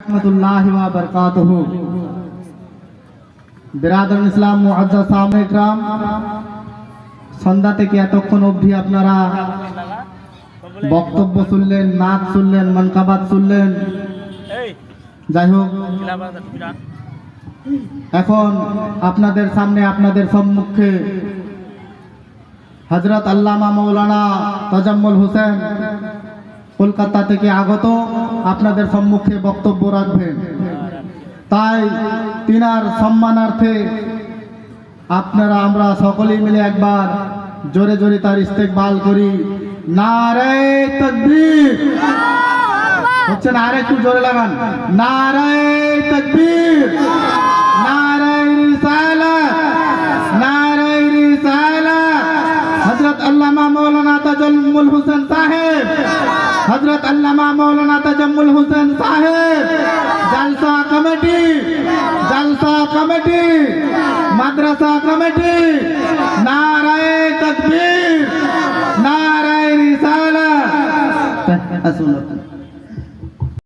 रहमतुल्लाहि व बरकातुहू। बिरादर इस्लाम मुअज्जज़ सामने इकराम, সন্ধ্যা থেকে এতক্ষণ অবধি আপনারা বক্তব্য শুনলেন, নাচ শুনলেন, মানকাবাত শুনলেন। যাই হোক, এখন আপনাদের সামনে আপনাদের সম্মুখে হযরত আল্লামা মাওলানা তাজাম্মুল হোসেন কলকাতা থেকে আগত আপনাদের সম্মুখে বক্তব্য রাখবেন। তাই তিনার সম্মানার্থে আপনারা আমরা সকলেই মিলে একবার জোরে জোরে তার ইস্তেকবাল করি। নারে তাকবীর হচ্ছে না, আরেকটু জোরে লাগান। নারে তাকবীর, নারে রিসালাত, নারে রিসালাত। হযরত আল্লামা মাওলানা তাজাম্মুল হোসেন সাহেব, হযরত আল্লামা মাওলানা তাজাম্মুল হোসেন সাহেব, জলসা কমিটি, জলসা কমিটি, মাদ্রাসা কমিটি, নারে তাকবীর, নারে রিসালাত। আসুন।